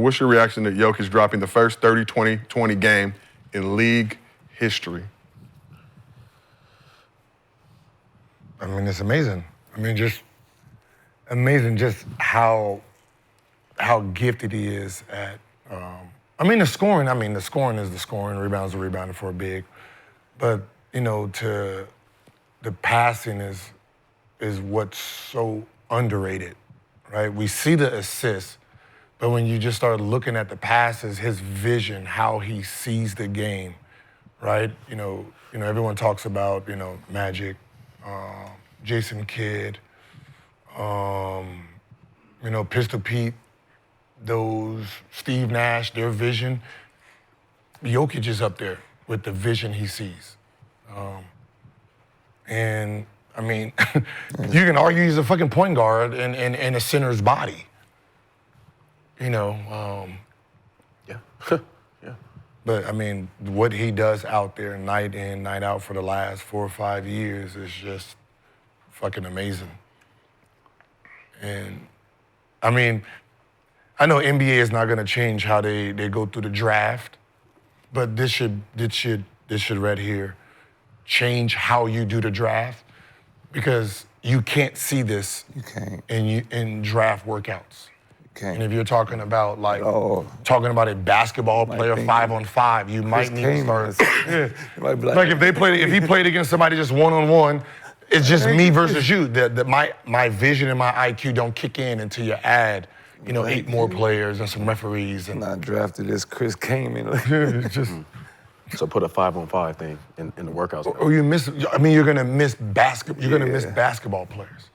what's your reaction to Jokic dropping the first 30-20-20 game in league history? I mean, it's amazing. I mean, just amazing just how gifted he is at, the scoring is the scoring, rebounds are rebounding for a big. But, the passing is what's so underrated, right? We see the assists, but when you just start looking at the passes, his vision, how he sees the game, right? Everyone talks about, Magic, Jason Kidd, Pistol Pete, those Steve Nash, their vision. Jokic is up there with the vision he sees. You can argue he's a fucking point guard in a center's body. Yeah. Yeah. But what he does out there night in, night out for the last 4 or 5 years is just fucking amazing. And I know NBA is not gonna change how they go through the draft, but this should right here change how you do the draft, because you can't see this in draft workouts. And if you're talking about a basketball player 5-on-5, you might need to start. If he played against somebody just one-on-one, it's just me versus you. My vision and my IQ don't kick in until you add, 8 more players and some referees. And not drafted as Chris Kaman. So put a 5-on-5 thing in the workouts. Or you're gonna miss basketball. You're gonna miss basketball players.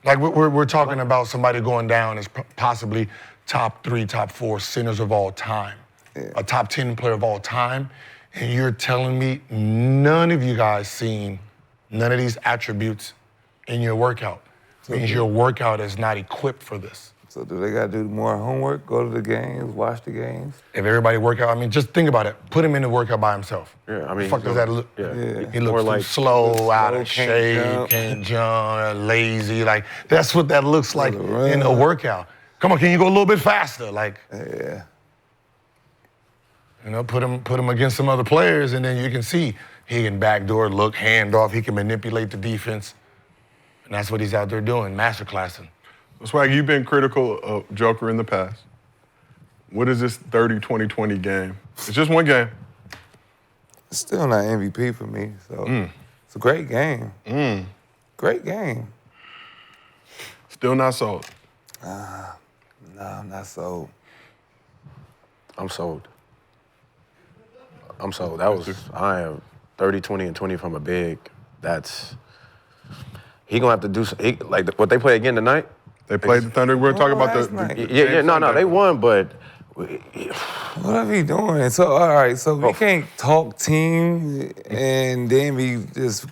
Like we're talking about somebody going down as possibly top 3, top 4 centers of all time, a top 10 player of all time, and you're telling me none of you guys seen none of these attributes in your workout. It means your workout is not equipped for this. So do they gotta do more homework, go to the games, watch the games? If everybody work out, just think about it. Put him in the workout by himself. Yeah, the fuck does that look? Yeah. He looks like slow, out of shape, can't jump, lazy. Like, that's what that looks like in a workout. Come on, can you go a little bit faster? Put him against some other players, and then you can see he can backdoor, look, hand off, he can manipulate the defense. And that's what he's out there doing, masterclassing. Swag, you've been critical of Joker in the past. What is this 30-20-20 game? It's just one game. It's still not MVP for me, so it's a great game. Great game. Still not sold? No, I'm not sold. I'm sold. I am 30, 20, and 20 from a big. He gonna have to do what they play again tonight. They played the Thunder. We're talking about they won, but what are we doing? So all right, so we can't talk team and then we just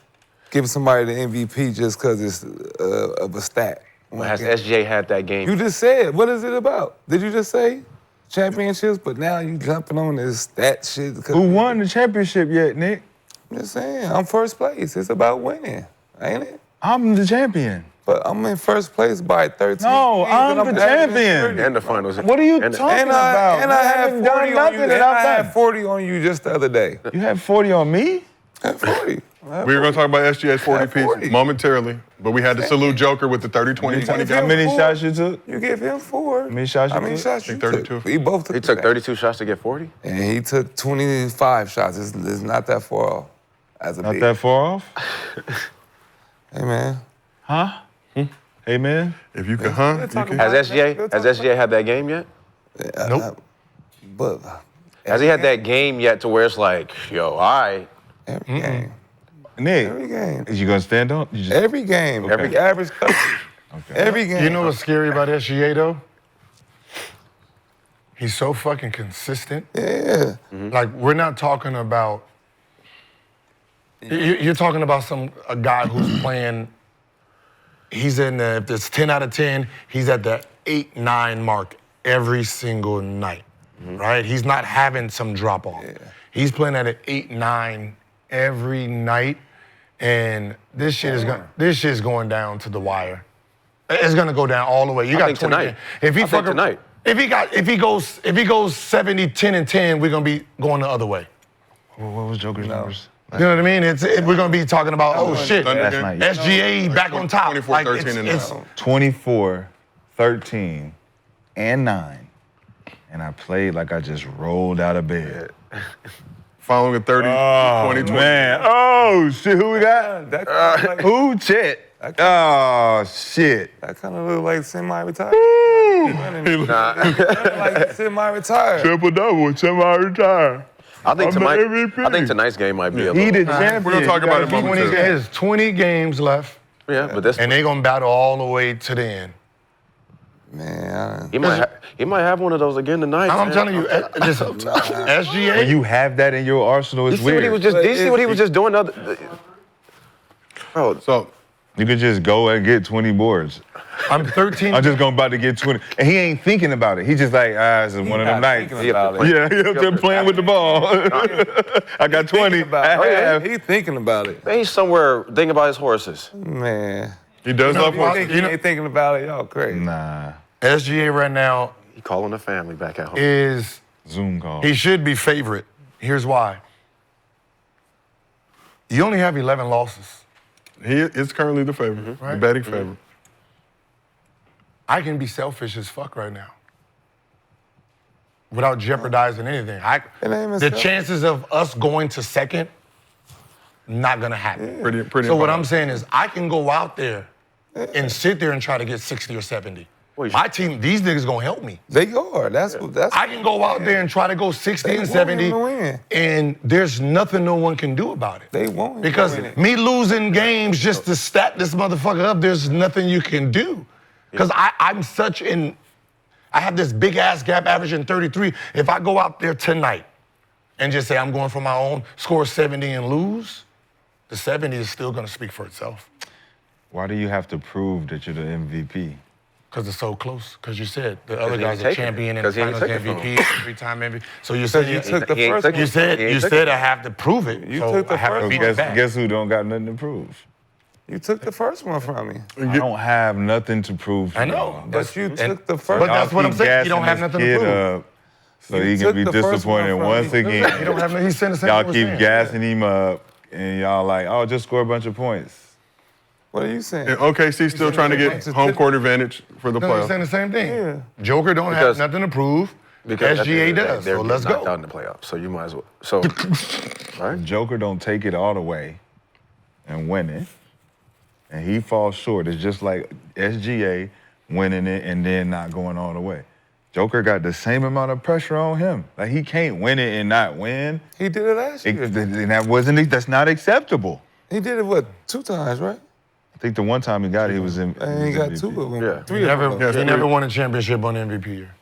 give somebody the MVP just because it's of a stat. Has SGA had that game? You just said, what is it about? Did you just say championships? But now you jumping on this stat shit. Who won the championship yet, Nick? I'm just saying, I'm first place. It's about winning, ain't it? I'm the champion. But I'm in first place by 13. No, I'm the champion. And the finals. What are you talking about? And I had 40 on you. And I had 40 on you just the other day. You had 40 on me? I had 40. We were going to talk about SGA's 40 piece momentarily, but we had to salute Joker with the 30-20-20 game. How many shots you took? You gave him 4. How many shots you took? How many shots you 32. took? We both took. He took 32 shots to get 40? And he took 25 shots. It's not that far off. Not that far off? Hey, man. Huh? Hey, man. If you could, Has SGA had that game yet? Nope. But has he had that game yet to where it's like, yo, all right. Every game. Nick, Every game. Is you gonna stand up? Every game. Okay. Every average coach. Every game. You know what's scary about SGA though? He's so fucking consistent. Yeah. Like, we're not talking about. You're talking about a guy who's playing. He's in the, if it's 10 out of 10, he's at the 8-9 mark every single night, right? He's not having some drop off. Yeah. He's playing at an 8-9 every night, and this shit is going down to the wire. It's gonna go down all the way. You got 20 tonight. If he I think tonight. If he goes 70, 10, and 10, we're gonna be going the other way. What was Joker's numbers? You know what I mean? We're gonna be talking about, oh shit, Last night. SGA back on top. 24, Like, 13, and it's 24, 13, and 9. And I played like I just rolled out of bed. Following a 30, 2020. Man. Oh, shit. Who we got? That kind of like, Who? Chet. Oh, shit. that kind of look like semi-retired. Nah. Like semi-retired. Triple double, semi-retired. I think I'm the tonight. MVP. I think tonight's game might be a He little. the champion. We're gonna talk about it You gotta beat momentarily. There's 20 games left, Yeah, but that's and they're gonna battle all the way to the end. Man, he might have one of those again tonight. I'm man. telling you, just SGA. When you have that in your arsenal, You it's see what he weird. was just? Did you see what he was just doing? Bro, So, You could just go and get 20 boards. I'm 13. I'm just about to get 20. And he ain't thinking about it. He just like, this is one of them nights. thinking about it. Yeah, he up there playing with the ball. I got 20. About it. I have. He thinking about it. he's somewhere thinking about his horses. Man. he does love You horses. think he ain't thinking about it? Y'all crazy. Nah. SGA right now He calling the family back at home. is, Zoom call. he should be favorite. Here's why. You only have 11 losses. He is currently the favorite, the Right. betting favorite. I can be selfish as fuck right now without jeopardizing anything. The selfish. chances of us going to second, not gonna happen. Pretty So what impressive. I'm saying is I can go out there and sit there and try to get 60 or 70. Well, My team, these niggas gonna help me. They are. That's I can go out there and try to go 60 They and want 70, him to win. and there's nothing no one can do about it. They want him to Because win it. me losing games just to stat this motherfucker up, there's nothing you can do. Because I'm such in, I have this big ass gap averaging 33. If I go out there tonight and just say I'm going for my own, score 70 and lose, the 70 is still gonna speak for itself. Why do you have to prove that you're the MVP? Because it's so close. Because you said the other he guy's ain't a taking it. champion and 'Cause he ain't finals took it from MVP, three-time MVP. So you said you took the he ain't first took one. You said He ain't you took said it. I have to prove it. You so took the I have to first beat one. it back. Guess who don't got nothing to prove? You took the first one from me. I don't have nothing to prove to I know. y'all. But you and- took the but first that's what I'm keep saying. You don't gassing have this nothing to kid prove. up so You he took can be the first disappointed one from once me. again. You don't have no. He's saying the same Y'all thing we're keep saying. gassing him up, and y'all like, oh, just score a bunch of points. What are you saying? And OKC still trying to get home court advantage for the No, he's saying playoffs. the same thing. Yeah. Joker don't Because- have nothing to prove. Because at the SGA end of the day, does. they're So getting let's knocked go. out in the playoffs, so you might as well. So, right? Joker don't take it all the way and win it, and he falls short. It's just like SGA winning it and then not going all the way. Joker got the same amount of pressure on him. Like he can't win it and not win. He did it last year. And that's not acceptable. He did it, what, 2 times, right? I think the one time he got it, he was in. And he got MVP. 2 of them. Yeah. 3 He of never, them. he never won a championship on MVP year.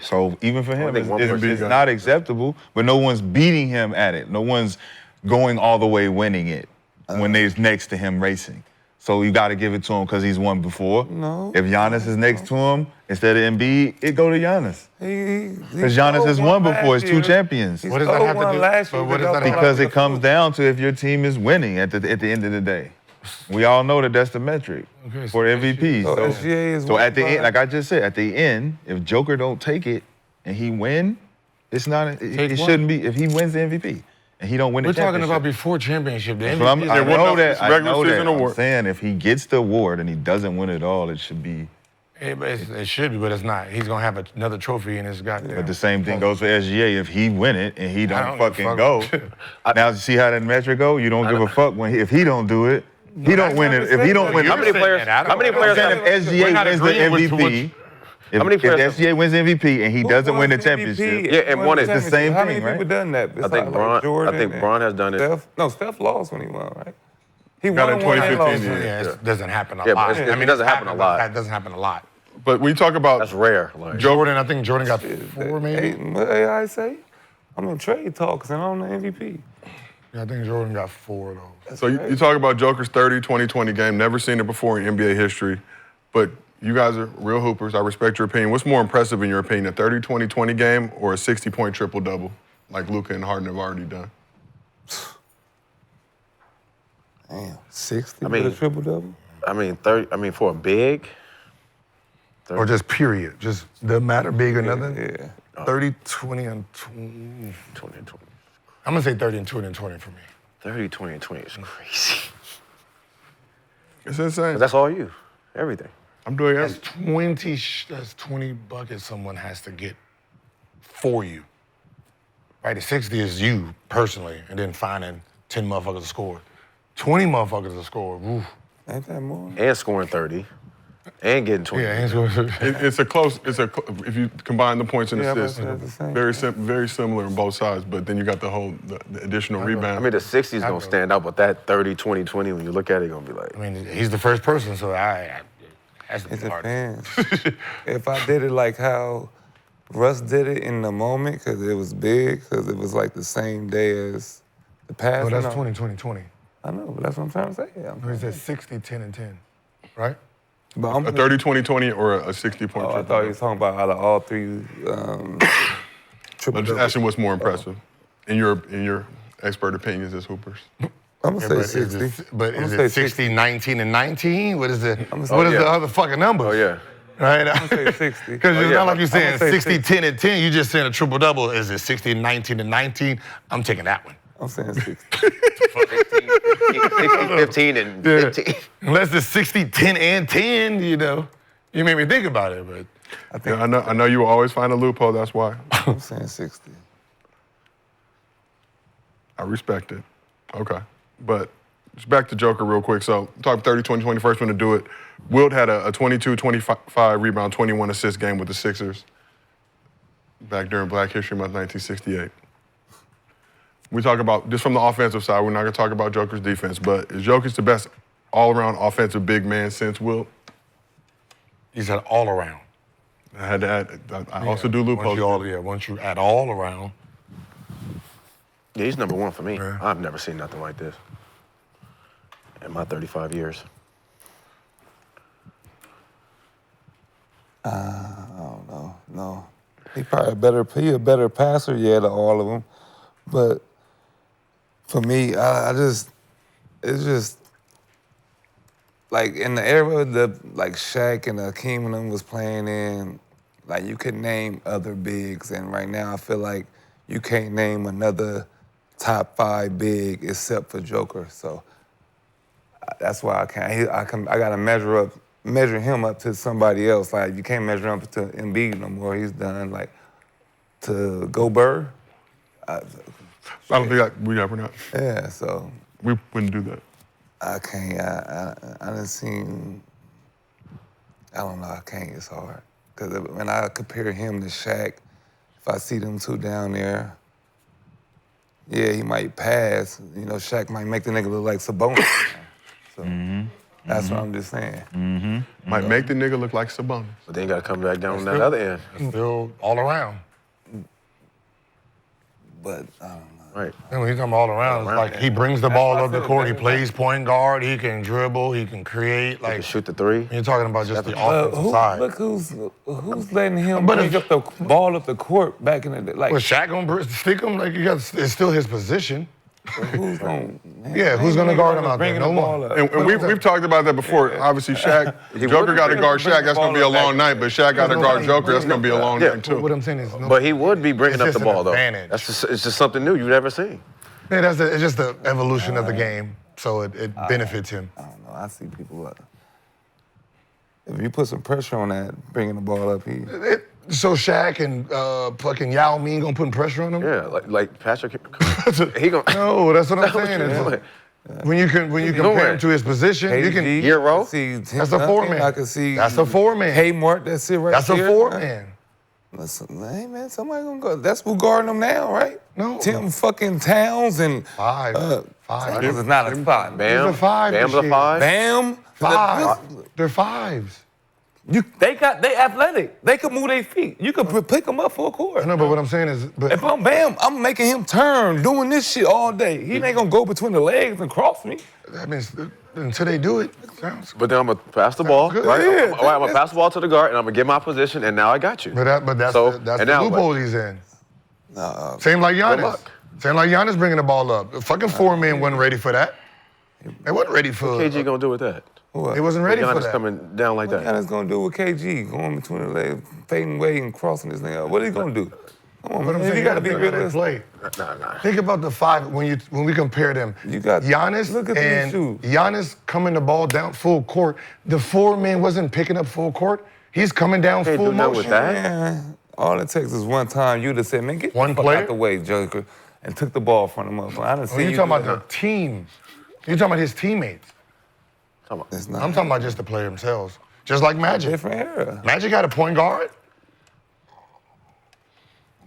So even for him, think one person it's got not acceptable. But no one's beating him at it. No one's going all the way winning it when they're next to him racing. So you got to give it to him because he's won before. No. If Giannis is next to him instead of Embiid, it go to Giannis. Because Giannis has won before. It's 2 champions. What does that have to do? Last but year, what does that have Because to it comes down to if your team is winning at the end of the day. We all know that that's the metric Okay, for MVP. So SGA is So at the one end, like I just said, at the end, if Joker don't take it and he win, it's not. It Take what? shouldn't be. If he wins the MVP and he don't win the We're talking championship. about before championship. The So I'm- MVP I is one know of- that. it's I regular know that. season I'm award. saying if he gets the award and he doesn't win it all, it should be. It should be, but it's not. He's gonna have another trophy in his goddamn. But the same thing goes for SGA. If he win it and he don't don't give a fucking fuck. go, now you see how that metric go? You don't give a fuck if he don't do it. He don't win it. If he don't win it, How many players? How many players? saying if have- SGA not wins the agreeing with MVP, How many if players have- SGA wins the MVP and he doesn't win the Who won championship, Yeah, and won it. It's the same How many thing, right? people done that? I think Bron has done it. Steph? No, Steph lost when he won, right? He Got won in one and 2015, lost. yeah. It doesn't happen a Yeah, but lot. it doesn't happen a lot. That doesn't happen a lot. But we talk about That's rare. Like, Jordan, I think Jordan got 4 maybe. What I say? I'm in trade talks and I'm the MVP. Yeah, I think Jordan got 4 though. So you talk about Joker's 30, 2020 game. Never seen it before in NBA history. But you guys are real hoopers. I respect your opinion. What's more impressive in your opinion, a 30, 20, 20 game or a 60-point triple-double like Luka and Harden have already done? Damn, 60 I mean- with a triple double. I mean, 30. I mean, for a big, Or just period? Just doesn't matter, big or nothing? Yeah. 30, 20, and 20. 20 and 20. I'm gonna say 30 and 20 and 20 for me. 30, 20, and 20 is crazy. It's insane. But that's all you. Everything. I'm doing That's everything. 20, that's 20 buckets someone has to get for you. Right, the 60 is you personally, and then finding 10 motherfuckers to score. 20 motherfuckers to score, oof. Ain't that more? And scoring 30. And getting 20. Yeah, hands go. If you combine the points and Yeah, but assists, that's the same. very similar on both sides, but then you got the additional rebound. I mean, the 60 is going to stand out, but that 30, 20, 20, when you look at it, you're going to be like, I mean, he's the first person, so I has to be It hard. depends. If I did it like how Russ did it in the moment, because it was big, because it was like the same day as the pass. But that's 20, 20, 20. I know, but that's what I'm trying to say. He said 60, 10, and 10, right? But I'm A 30, 20, 20, or a 60-point I triple. thought you was talking about out of all three triple I'm just asking what's more impressive, in your expert opinions as hoopers. I'm gonna say But 60. is I'ma it say 60, 19, and 19? What is the yeah. other fucking numbers? oh, yeah. Right? I'm gonna say 60. Because it's yeah. not like you're saying I'ma say 60, 60. 10, and 10. You just saying a triple double. Is it 60, 19, and 19? I'm taking that one. I'm saying 60. 15 and 15. Unless it's 60, 10, and 10, you know. You made me think about it, but I think Yeah, I know you will always find a loophole. That's why I'm saying 60. I respect it. Okay, but just back to Joker real quick. So talk 30, 20, 20. First one to do it. Wilt had a 22, 25 rebound, 21 assist game with the Sixers back during Black History Month, 1968. We talk about, just from the offensive side, we're not going to talk about Joker's defense, but is Jokic the best all-around offensive big man since Wilt? he said all around. I had to add, I also do loopholes. Once you add all around. Yeah, he's number one for me. Yeah. I've never seen nothing like this in my 35 years. I don't know. No. He probably a better passer, yeah, to all of them. But for me, it's just like in the era that like Shaq and Hakeem and them was playing in, like you could name other bigs, and right now I feel like you can't name another top 5 big except for Joker. So that's why I can't. I gotta measure him up to somebody else. Like you can't measure him up to Embiid no more. He's done. Like to Gobert. I don't think we're not. Yeah. So We wouldn't do that. I can't. I done seen. I don't know. I can't. It's hard because when I compare him to Shaq, if I see them two down there, yeah, he might pass. You know, Shaq might make the nigga look like Sabonis. So that's what I'm just saying. Might make the nigga look like Sabonis. But then you got to come back down on that other end. Still all around. But I don't know. Right. And when he's talking all around, it's like he brings the ball up the court, he plays point guard, he can dribble, he can create. You Like can shoot the three. you're talking about just the offensive side. Look who's letting him But bring if- up the ball up the court back in the day. Like Was Shaq gonna stick him? Like it's still his position. who's gonna? Yeah, who's gonna guard him out there? Bringing No the ball one. up. And we've talked about that before. Obviously, Shaq, Joker got to guard Shaq. That's going to be a long night. But Shaq got to guard Joker. That's going to be a long Yeah. night too. What I'm saying is, But he would be bringing It's up the just an ball, though. advantage. It's just something new you've never seen. yeah, it's just the evolution of the game, so it benefits him. I don't know. I see people. If you put some pressure on that, bringing the ball up, So Shaq and fucking Yao Ming gonna put pressure on him? Yeah, like Patrick. He gonna. No, that's what I'm That's what saying. you're It's- doing. When you compare him to his position, you can. KG, Hero? I see him That's a nothing. four-man. I can see. That's a four-man. Haymart, that's it right That's there. a four-man. Listen, hey man, somebody gonna go. That's who guarding them now, right? No. Tim fucking Towns and Five. Five. Towns is not a five. Bam. He's a five Bam's this a year. five. Bam. Five. They're fives. They athletic. They can move their feet. You can pick them up for a court. I know, but what I'm saying is, If I'm Bam, I'm making him turn, doing this shit all day. He ain't gonna go between the legs and cross me. that means until they do it, sounds. But then I'm gonna pass the ball, good. right? Yeah. I'm gonna pass the ball to the guard, and I'm gonna get my position, and now I got you. But that's So, the and now what? loophole he's in. Same like Giannis. luck. Same like Giannis bringing the ball up. The fucking four men wasn't ready for that. They wasn't ready for. KG gonna do with that? What? They wasn't ready for Giannis that. coming down like What that. Giannis gonna do with KG? Going between the legs, fading away and crossing this thing up. What are he gonna do? Come on, But I'm man. saying You gotta be think how they realistic. play. Nah. Think about the five when we compare them. You got- Giannis look at these and shoes. Giannis coming the ball down full court. The four man wasn't picking up full court. He's coming down Can't full do nothing motion. with that. Man, all it takes is one time you to say, man, get One the fuck player? out the way, Joker, and took the ball from the motherfucker. I done Oh, seen you you talking do about the team? You talking about his teammates? Come on. It's not I'm talking about just the player themselves. Just like Magic. different era. Magic had a point guard.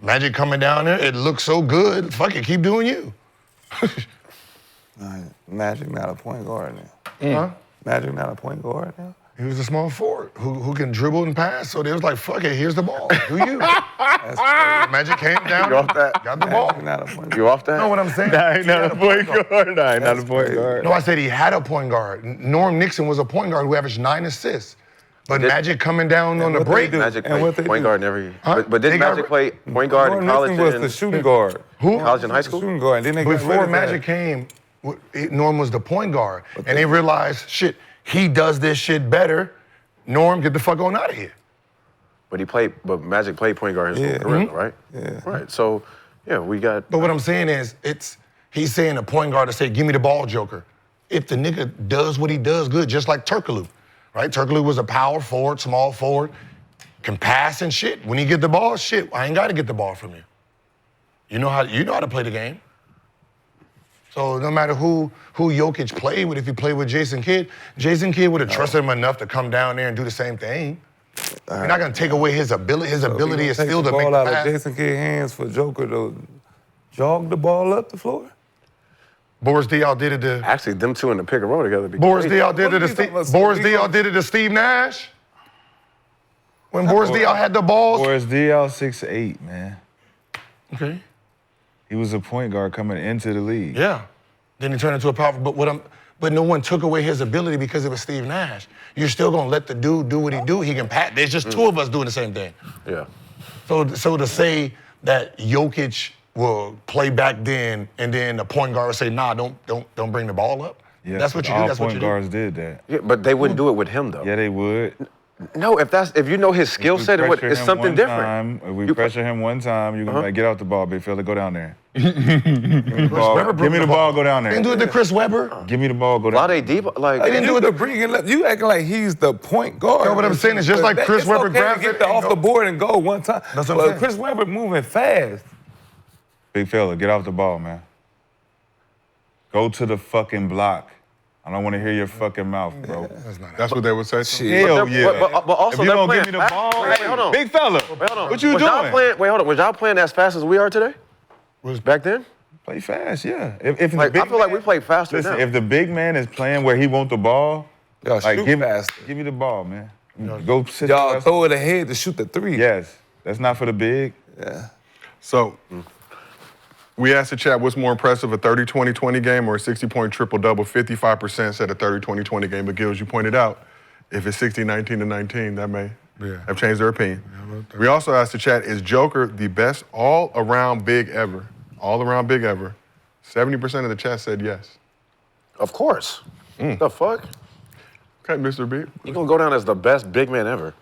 Magic coming down there, it looks so good. Fuck it, keep doing you. Magic not a point guard now. Huh? Magic not a point guard now. He was a small forward who can dribble and pass. So they was like, fuck it, here's the ball. Do you? That's crazy. Magic came down, You off that? got the ball. Magic not a point guard. You off that? Know what I'm saying? Nah, he not a point guard. Nah, he not a That's point crazy. guard. No, I said he had a point guard. Norm Nixon was a point guard who averaged 9 assists. But Did- Magic coming down on the what they break. do? Magic And what played they point do? guard in every. Huh? But didn't They got- Magic play point guard in Norm college? Nixon was and- the shooting guard. Who? College and high The school? shooting guard. Then they got rid Before of Magic that. came, Norm was the point guard. And they realized, shit, he does this shit better. Norm, get the fuck on out of here. But Magic played point guard his Yeah. whole career, right? Yeah. Right. So, yeah, we got. But what I'm saying is, he's saying a point guard to say, give me the ball, Joker. If the nigga does what he does good, just like Turkoglu, right? Turkoglu was a power forward, small forward, can pass and shit. When he get the ball, shit, I ain't got to get the ball from you. You know how to play the game. So no matter who Jokic played with, if he played with Jason Kidd would have trusted him enough to come down there and do the same thing. You're not gonna take away his ability. His ability is Take still the to make ball the out of pass. Jason Kidd's hands for Joker to jog the ball up the floor. Boris Diaw did it to Actually, them two in the pick and roll together. Be Boris crazy. Diaw did it to What are you Steve. talking about? Boris We Diaw gonna- did it to Steve Nash. When Boris Diaw had the balls. Boris DL 6'8", man. Okay. He was a point guard coming into the league. Yeah. Then he turned into a powerful. But no one took away his ability because it was Steve Nash. You're still gonna let the dude do what he do. He can pat. There's just two of us doing the same thing. Yeah. So to say that Jokic will play back then and then the point guard will say, nah, don't bring the ball up. Yeah, That's what you do. all That's what point you do. guards did that. Yeah, but they wouldn't do it with him though. Yeah, they would. No, if you know his skill set, Pressure it's him something one different. time, if we You- pressure him one time, you're gonna be like, get out the ball, big fella, go down there. Webber Give me the ball, go down They didn't do there. it to Chris Webber. Give me the ball, go down Lade Deep, like They didn't do it to to bring it up. You acting like he's the point guard. No, what I'm saying is just like Chris It's Webber okay grabs to get it the and off go. the board and go one time. That's what I'm But saying. Chris Webber moving fast. Big fella, get off the ball, man. Go to the fucking block. I don't want to hear your fucking mouth, bro. That's what they would say. Hell yeah. But also if you they're don't playing give me the fast. ball, Wait, hold on. big fella, Wait, hold on. what you was y'all doing? Playing, wait, hold on. Was y'all playing as fast as we are today? Was back then? Play fast, yeah. If the Like, big I feel like man- we play faster Listen, now. if the big man is playing where he want the ball, Y'all like shoot give faster. me the ball, man. Go sit Y'all your ass- throw it ahead to shoot the three. Yes, that's not for the big. Yeah. So we asked the chat, what's more impressive, a 30-20-20 game or a 60-point triple-double? 55% said a 30-20-20 game. But Gills, you pointed out, if it's 60-19-19, that may have changed their opinion. We also asked the chat, is Joker the best all-around big ever? All-around big ever. 70% of the chat said yes. Of course. The fuck? Okay, Mr. B. You're gonna go down as the best big man ever.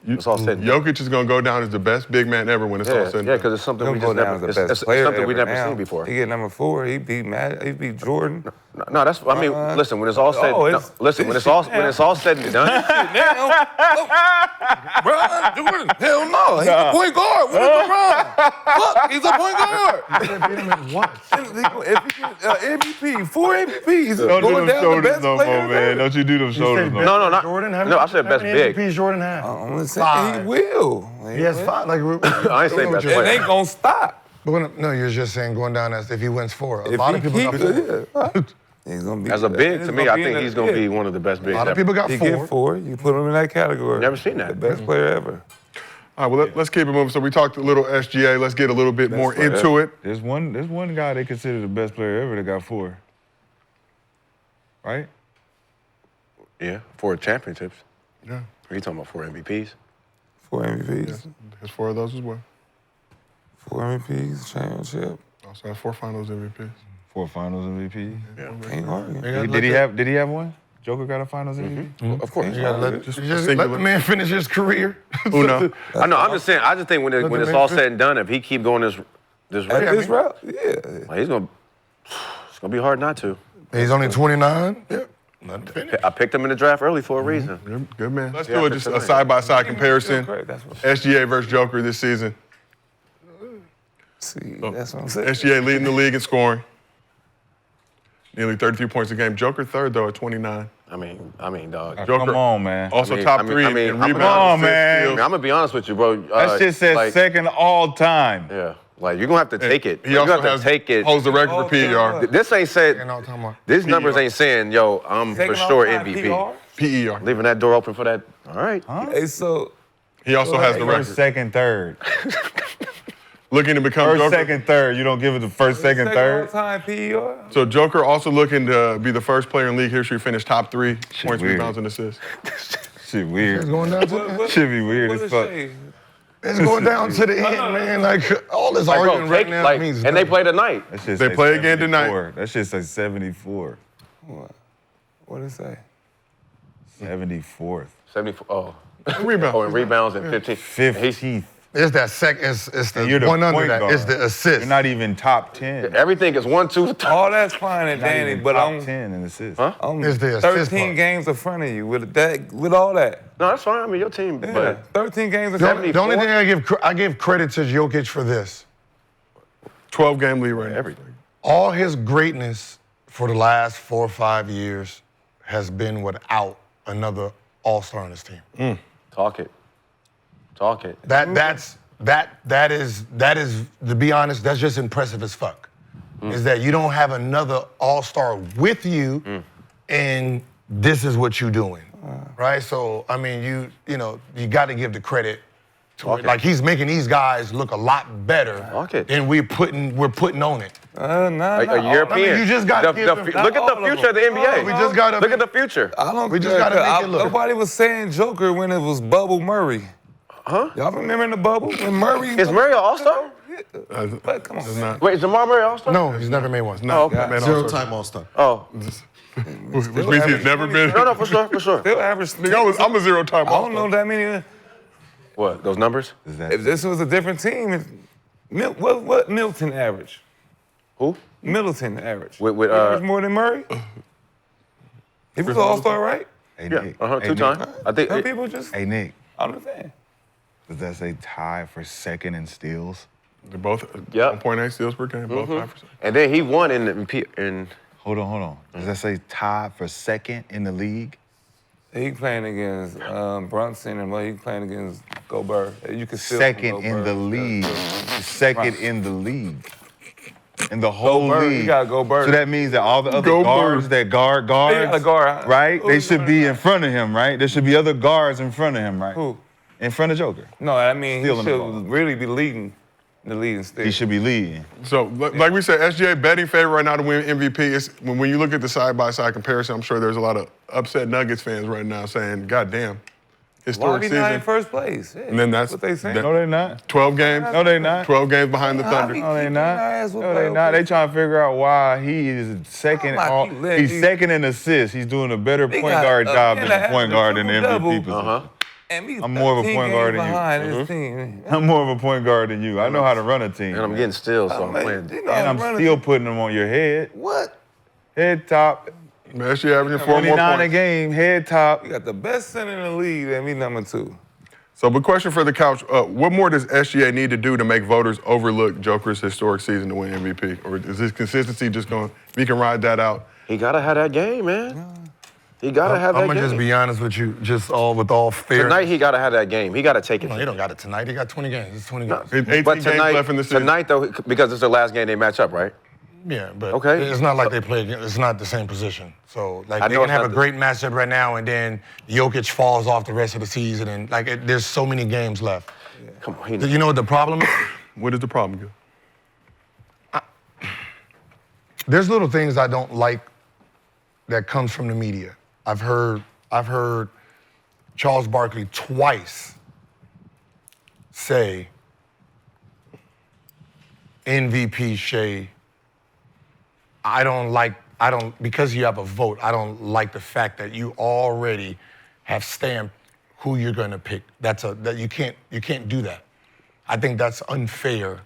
It's all said. and done. Jokic is going to go down as the best big man ever when it's all said and Yeah, done. because it's something He'll we go just down never. as the It's, best it's player something we ever never now. seen before. He get number 4. He beat Jordan. No, that's. I mean, listen. When it's all said, listen. When it's all said and done. LeBron Jordan. Hell no. He's a point guard. What is LeBron? Fuck, he's a point guard. What? If he get MVP, 4 MVPs, Don't do going them down the shoulders best no player more, man. ever. Don't you do them shoulders no more. No, not Jordan. No, I said best big. MVPs Jordan have? I'm saying Five. he will. He has 5. Like, I ain't say best It player. ain't gonna stop. No, you're just saying going down as if he wins 4. A If lot he of people got 4. keep, he's gonna be As a big, he's to me, gonna I be in think the- he's gonna be one of the best bigs A lot of ever. people got He 4. get 4. You put him in that category. Never seen that. The best player ever. All right, well, let's keep it moving. So we talked a little SGA. Let's get a little bit more player. into it. There's one guy they consider the best player ever that got 4. Right? Yeah, 4 championships. Yeah, Are you talking about 4 MVPs? 4 MVPs. there's 4 of those as well. 4 MVPs, championship. Also has 4 finals MVPs. 4 Finals MVP. Can't argue. Did he have one? Joker got a Finals MVP? Of course. You gotta let singular. the man finish his career. Uno. I know. I'm just saying. I just think when the it's man all fit. said and done, if he keep going this At rate, this route, yeah. he's gonna. It's gonna be hard not to. He's only 29. Yeah. Let him finish. I picked him in the draft early for a reason. Good man. Let's Yeah, do it. for Just a tonight. side-by-side comparison. Great, that's what. SGA versus Joker this season. See, that's what I'm saying. SGA leading the league in scoring. Nearly 33 points a game. Joker third, though, at 29. I mean, dog. Joker. Come on, man. Also I mean- top I mean- three I mean, in I'm- rebounds. Come on, assists, man. I'm steals. gonna be honest with you, bro. That shit says like, second all time. Yeah, like you're gonna have to take it. He You also have to has take it. holds the record for PER. This ain't said. You know what I'm talking about? These numbers ain't saying, yo, I'm for sure MVP. PER. Leaving that door open for that. All right. Hey, so He also has the First, record. second, third. Looking to become First, Joker. second, third. You don't give it the first, second, third. All-time PER. So Joker also looking to be the first player in league history to finich top three points, weird. rebounds, and assists. Shit weird. It's going down to the Should be weird What as does fuck. Shai? It's going down to the end, man. Like all this Like, bro, arguing right take, now like, means and they nothing. play tonight. That shit They say play again 74. That shit say 74. What did it say? 74th. 74. Oh, Rebounds. oh, and rebounds and 15. 15th. It's that second. It's the You're the one under point that. guard. It's the assist. You're not even top 10. Everything is 1, 2, 3. All that's fine and Not dandy, even but top I'm 10 in assists. Huh? It's the assist 13 part. games in front of you with all that. No, that's fine. I mean, your team, Yeah, but 13 games in The front only, of the only you. thing I give credit to Jokic for this. 12-game lead right now. everything. All his greatness for the last 4 or 5 years has been without another All-Star on his team. Talk it. Talk it. That is to be honest, that's just impressive as fuck. Is that you don't have another All-Star with you, and this is what you're doing, right? So I mean, you got to give the credit to it. Like he's making these guys look a lot better Okay. than we're putting on it. A I European. mean, you just gotta give them- look at the future of the NBA. We just gotta look at the future. I don't We just care, gotta make it look. Nobody was saying Joker when it was Bubble Murray. Huh? Y'all remember in the bubble when Murray? Is Murray an All-Star? But come on, It's man. not. Wait, is Jamal Murray All-Star? No, he's never made one. Oh, okay. Man, Zero-time All-Star. Oh, Which means he's never been. no, for sure, for sure. Still average. Nigga, I'm a zero-time I don't know All-Star. that many. What? Those numbers? Is that If this was a different team, what Milton average? Who? Middleton average. With He averaged more than Murray. He was an All-Star, right? Hey, Yeah. Nick. Uh-huh. Hey, 2 Nick. times. I think. Some people just. Hey, Nick. I'm just saying. Does that say tie for second in steals? They're both Yep. 1.8 steals per game, both 5%. And then he won in Hold on. Does that say tied for second in the league? He playing against Brunson and he playing against Gobert. You can still Second in the league. Second in the league. In the whole Gobert, league. you gotta go Bird. So that means that all the other Go guards Bird. that guards, Yeah, the guard. right? Who They you should gonna be have? in front of him, right? There should be other guards in front of him, right? Who? In front of Joker. No, I mean he Stealing the should ball. really be leading the leading stick. He should be leading. So, like we said, SGA betting favorite right now to win MVP. It's, when you look at the side-by-side comparison, I'm sure there's a lot of upset Nuggets fans right now saying, God damn, Why historic be not in season. first place? Yeah, And then that's what they saying. that- No, they're not. 12 games. No, they not. 12 games behind the Thunder. No, they Keep not. their ass with No, they Bill not. They Gates. trying to figure out why he is second. I'm not keep letting He's these- second in assists. He's doing a better They point got guard a job man than that the has point the guard in the triple-double. MVP position. Uh-huh. And we I'm more of a 13 point guard games than you. behind this team. I'm more of a point guard than you. I know how to run a team. And I'm getting still, so I'm Man, playing. you know, And I'm running- still putting them on your head. What? Head top, Man, SGA averaging 4 more 29 a points. game, head top. You got the best center in the league, and we number 2. So, but question for the couch, what more does SGA need to do to make voters overlook Joker's historic season to win MVP? Or is his consistency just going, if he can ride that out? He gotta have that game, man. He gotta have that I'm game. gonna just be honest with you, with all fairness. Tonight he gotta have that game. He gotta take it. No, he don't got it tonight. He got 20 games. It's 20 games. 18 But games tonight, left in the season. tonight though, because it's the last game they match up, right? Yeah, but Okay. it's not like they play against, it's not the same position. So, like, I they know can it's have not a the- great matchup right now, and then Jokic falls off the rest of the season, and, like, there's so many games left. Come on, You know what the problem is? What is the problem, Gil? There's little things I don't like that comes from the media. I've heard Charles Barkley twice say MVP Shai. I don't like because you have a vote, I don't like the fact that you already have stamped who you're going to pick. That you can't do that. I think that's unfair.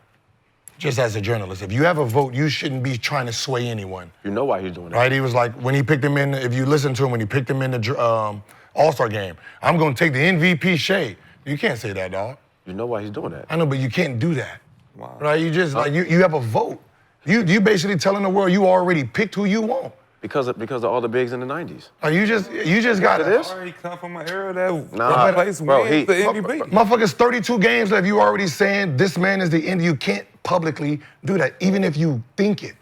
Just as a journalist, if you have a vote, you shouldn't be trying to sway anyone. You know why he's doing that. Right? He was like, when he picked him in, if you listen to him, when he picked him in the All-Star game, I'm going to take the MVP Shai. You can't say that, dog. You know why he's doing that. I know, but you can't do that. Wow. Right? You just, you have a vote. You basically telling the world you already picked who you want. Because of all the bigs in the 90s. You just got this. Already come from an era that Nah, place bro, wins the MVP. Motherfuckers, 32 games left. You already saying this man is the end. You can't publicly do that, even if you think it.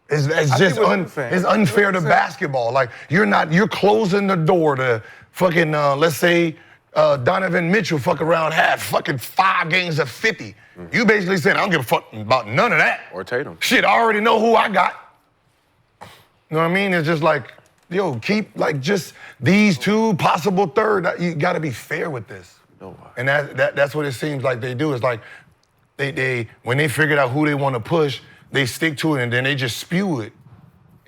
It's just it's unfair to basketball. Like you're closing the door to fucking let's say Donovan Mitchell fuck around had fucking 5 games of 50. You basically saying I don't give a fuck about none of that. Or Tatum. Shit, I already know who I got. You know what I mean? It's just like, yo, keep like just these 2 possible third. You got to be fair with this. No. And that's what it seems like they do. It's like they when they figured out who they want to push, they stick to it and then they just spew it.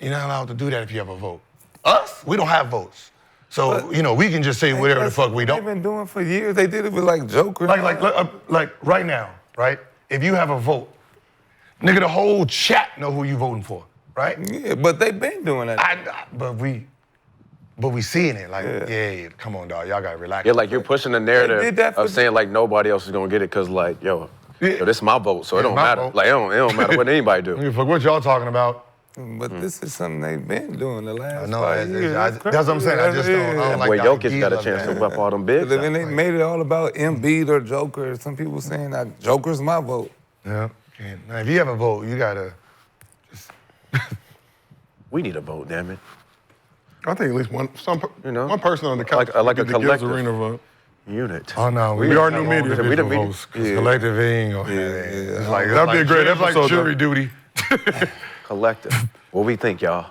You're not allowed to do that if you have a vote. Us, we don't have votes. So, we can just say whatever the fuck we don't. They've been doing for years. They did it with like Joker. Like right now, right? If you have a vote, nigga, the whole chat know who you voting for. Right? Yeah, but they've been doing that. But we seeing it like, yeah, come on, dog, y'all gotta relax. Yeah, like you're pushing the narrative of saying like nobody else is gonna get it because like, yo, this is my vote, so it don't matter. Like it don't matter what anybody do. Fuck what y'all talking about. But this is something they've been doing the last 5 years. That's what I'm saying. I just don't like Boy, the Jokic idea got a of chance that. to whip all them bigs. Then they made it all about Embiid or Joker. Some people saying that Joker's my vote. Yeah. Now, if you have a vote, you gotta just. We need a vote, damn it. I think at least one person on the couch like a get the Gilbert collective Arena vote. Unit. Oh no, We are new media. We the media. Collective ain't gonna. It's like That'd be a great That's like episode, jury duty. Collective. What we think, y'all?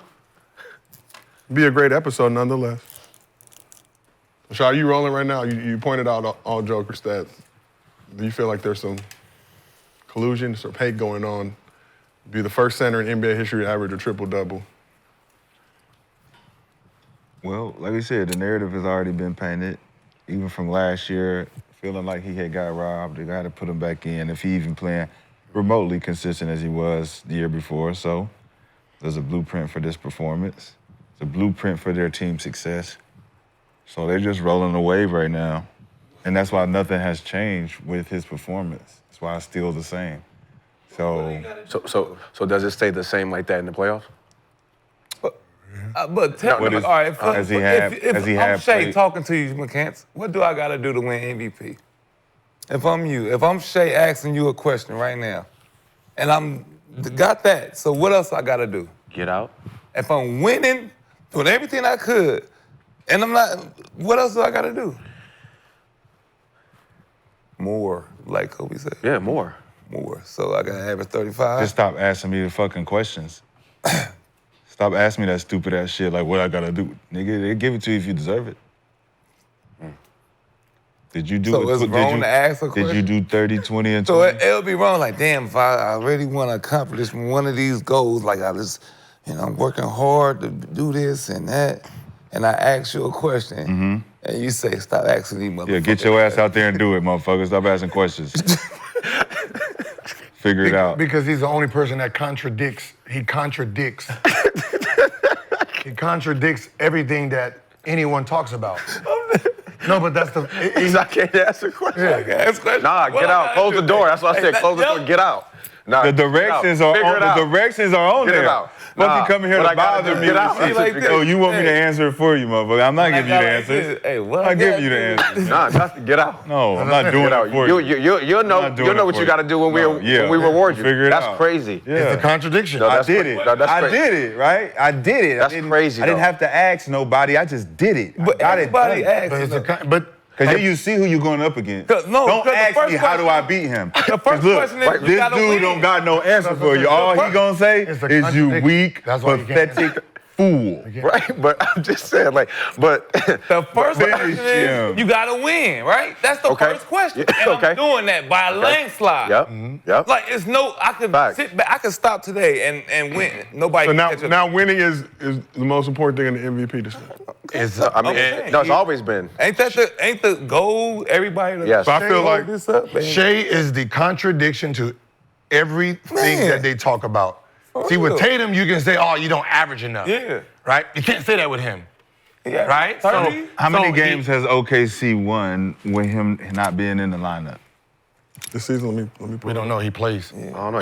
Be a great episode nonetheless. Shai, you rolling right now? You pointed out all Joker stats. Do you feel like there's some collusion or hate going on? Be the first center in NBA history to average a triple-double. Well, like we said, the narrative has already been painted. Even from last year, feeling like he had got robbed, they got to put him back in. If he even playing remotely consistent as he was the year before. So there's a blueprint for this performance. It's a blueprint for their team success. So they're just rolling the wave right now. And that's why nothing has changed with his performance. That's why it's still the same. So does it stay the same like that in the playoffs? But tell me, all right, if I'm Shai talking to you, McCants, what do I got to do to win MVP? If I'm you, if I'm Shai asking you a question right now, and I'm got that, so what else I got to do? Get out. If I'm winning, doing everything I could, and I'm not, what else do I got to do? More, like Kobe said. Yeah, more. More. So I got to average 35. Just stop asking me the fucking questions. Stop asking me that stupid ass shit like what I gotta do. Nigga, they give it to you if you deserve it. Did you do so it's wrong to ask a question? Did you do 30, 20, and 20? So it'll be wrong, like, damn, if I really want to accomplish one of these goals, like I just, I'm working hard to do this and that, and I ask you a question, and you say, stop asking these motherfuckers. Yeah, get your ass out there and do it, motherfucker. Stop asking questions. Figure it out. Because he's the only person that contradicts. He contradicts everything that anyone talks about. No, but that's the. I can't ask a question. Yeah. I can't ask a question. Nah, get out. Close the door. That's what I said. Close the door. Get out. Nah, the directions are on Get there. it out. Fucking coming here to bother me. Get out. Oh, you want me to answer it for you, motherfucker? I'm not giving you the answers. Hey, what? I'm not giving you the answers. Nah, get out. No, I'm not doing it for you. You'll know what you got to do when we reward you. Figure it out. That's crazy. Yeah. It's a contradiction. No, I did it. I did it, right? I did it. That's crazy. I didn't have to ask nobody. I just did it. But everybody asks. Because you see who you're going up against. Don't ask me how do I beat him. The first question is, this dude don't got no answer for you. All he gonna say is you weak, pathetic fool. Right, but I'm just saying, like, but The first question is, you gotta win, right? That's the Okay. first question. Yeah, And okay. I'm doing that by a landslide. Yep, yep. Like, it's no, I could Facts. sit back, I could stop today and win. Nobody So can now, catch up. now winning is the most important thing in the MVP discussion. I mean, Okay. no, it's always been. Ain't the goal? Everybody to Yes. So I feel like this up, man. Shai is the contradiction to everything Man. that they talk about. See, with real. Tatum, you can say, oh, you don't average enough. Yeah. Right? You can't say that with him. Yeah. Right? 30? How many So games has OKC won with him not being in the lineup? this season, let me We don't know. He plays. I don't know.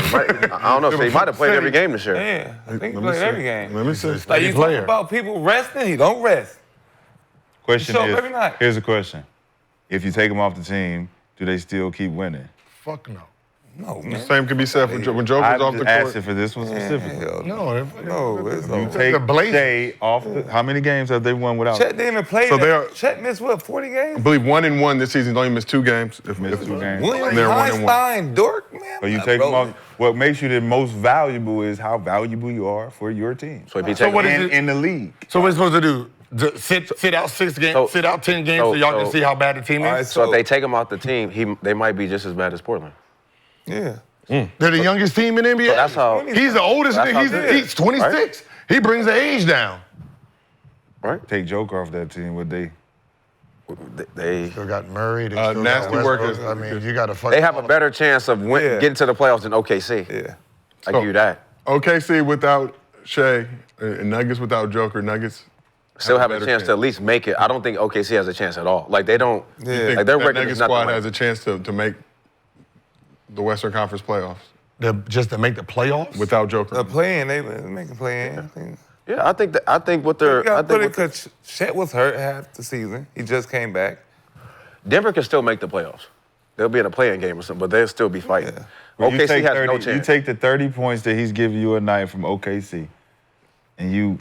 I don't know. So he might have played every game this year. Yeah. I think he Let me played see. every game. Let me see. Like, Steady you player. talk about people resting, he don't rest. Question Show up every night. here's a question. If you take him off the team, do they still keep winning? Fuck no. No, The man. same can be said when Joker's I'm off just the asking court. for this one specifically. Hell No, no, it's You over. take The Blazers. Shai off the, how many games have they won without Chet didn't even play. So that. they are- Chet missed what, 40 I games? believe 1-1 this season. Don't even miss 2 games. If missed 2 games? Williams, They're 1-1. Einstein, Dork, man. So you I'm take not him off. rolling. What makes you the most valuable is how valuable you are for your team. So if he So take what him is in, it? in the league. So what are we supposed to do? Sit out 6 games, So- sit out 10 games so y'all can so- see how bad the team is? All right, So if they take him off the team, they might be just as bad as Portland. Yeah. They're the youngest team in the NBA. So that's how- He's the oldest. That's how He's it is, 26. He brings the age down. Right? Take Joker off that team, would they? They Still got Murray. They still nasty got work Westbrook. is- I mean, you got to fuck. have a better chance of getting to the playoffs than OKC. Yeah. I give you that. OKC without Shai and Nuggets without Joker. Nuggets Still have a better chance to at least make it. I don't think OKC has a chance at all. Like they don't. Yeah. You think Like their that record Nuggets is nothing. squad Like, has a chance to make the Western Conference playoffs Just to make the playoffs? without Joker? The play-in, they making play-in. I think. yeah, I think what they're. You gotta I put think it what because Chet was hurt half the season. He just came back. Denver can still make the playoffs. They'll be in a play-in game or something, but they'll still be fighting. Yeah. Well, OKC has no 30, chance. You take the 30 points that he's giving you a night from OKC, and you,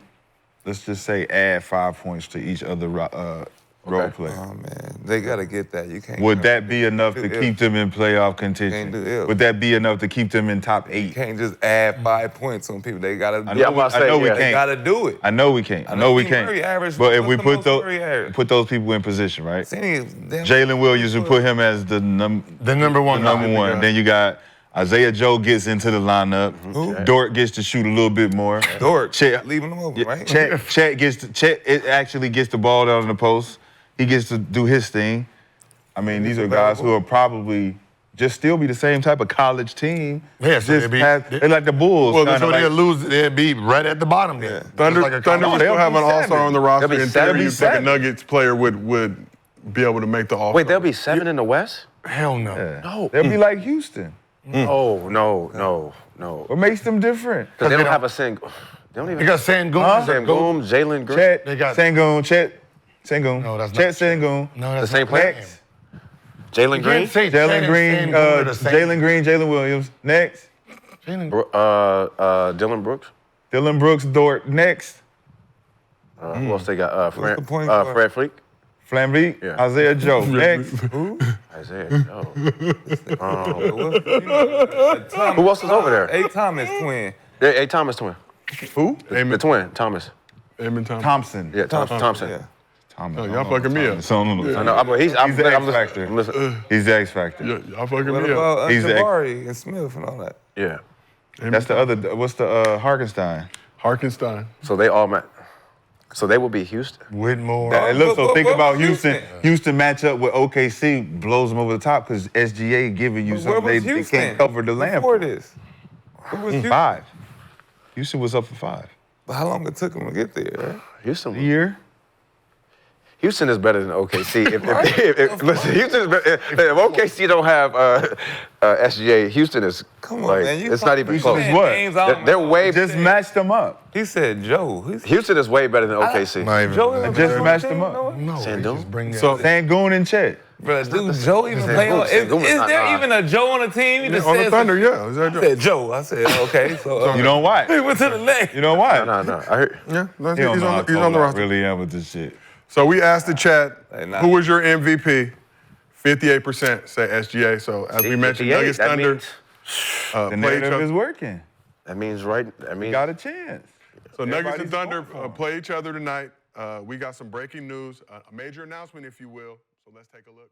let's just say, add 5 points to each other role Okay. player. Oh man, they gotta get that. You can't. Would that be enough to do keep them in playoff Can't do contention? ill. Would that be enough to keep them in top You 8? can't just add 5 points on people. They gotta. I Do Yeah, know, I'm about to I know say, we yeah. They can't. gotta do it. I know we can't. I I know know we Steve can't. Murray averaged- But if what's we the put most Murray those averaged? put those people in position, right? Jalen Jalen Williams, you put him as the number one. one. Then you got Isaiah Joe gets into the lineup. Who? Dort gets to shoot a little bit more. Dort, Chet, leaving them open, yeah, right? Chet it actually gets the ball down in the post. He gets to do his thing. I mean, these are guys who are probably just still be the same type of college team. Yeah, so Just they're like the Bulls. Well, kinda So like, they'll lose. They'll be right at the bottom there. Thunder, Just like a Thunder college- would still have an they'll be all-star 7. on the roster. They'll be In 7. theory, you think a Nuggets player would be able to make the all-star. Wait, there'll be 7 in the West? Hell no. No. They'll be like Houston. No. What makes them different? Because they they don't have don't- a sing. They don't even They got Sangoon. Huh? Sam Goom, Jalen Green. Chet, They got- Sengun, Chet, Sengun. No, that's Chet not- Sengun. No, that's The same not player? Next. Jalen You Green. can't say Jalen Chet Green, and Sangoon are the same. Jalen Green, Jalen Williams. Next. Jalen- Dylan Brooks. Dylan Brooks, Dort. Next. Who else they got? What's the point guard? Fred Fleek. Flambeek, Yeah. Isaiah Joe. Next. Isaiah Joe. Who else is over there? A. Thomas twin. Yeah, A. Thomas twin. Who? The twin, Thomas. Amen Thompson. Thompson. Yeah, Thompson. Yeah. Thompson. Oh, y'all fucking me up. So, no. I know, but he's He's the X listening. factor. I'm listening. He's the X factor. Yeah, y'all fucking What me up. about He's the- Jabari and Smith and all that? Yeah. That's the other. What's the Harkenstein? Harkenstein. So they all met. So they will be Houston. Whitmore. Hey, look, so think But about Houston. Houston. Houston matchup with OKC blows them over the top because SGA giving you Where something was they Houston can't cover the land before for. this? Where was Houston? 5. Houston was up for 5. But how long it took them to get there, right? Houston. A year. Houston is better than OKC. Listen, Houston is better. If OKC don't have SGA, Houston is Come on, like, man. You it's not even Houston close. is what? They're way. Just matched them up. He said Joe. Houston is way better than OKC. Not even- Joe even Just play on matched the them team, up. Noah? No, they Sangoon? just bring So- Sangoon and Chet. Bro, dude, Joe even play on. Sangoon is Is not there not. even a Joe on the team? He just On the said Thunder, yeah. Is that I said Joe. I said okay. So You know he why? went to the next. You know why? No. I heard. Yeah, that's, He don't he's know how on the cold I roster. really am with this shit. So we asked the chat, Hey, nah. who was your MVP? 58% say SGA. So as we mentioned, 58, Nuggets that Thunder means- The played each narrative other. is working. That means right. That means Got a chance. So Nuggets and Everybody's Thunder going for 'em. play each other tonight. We got some breaking news, a major announcement, if you will. So let's take a look.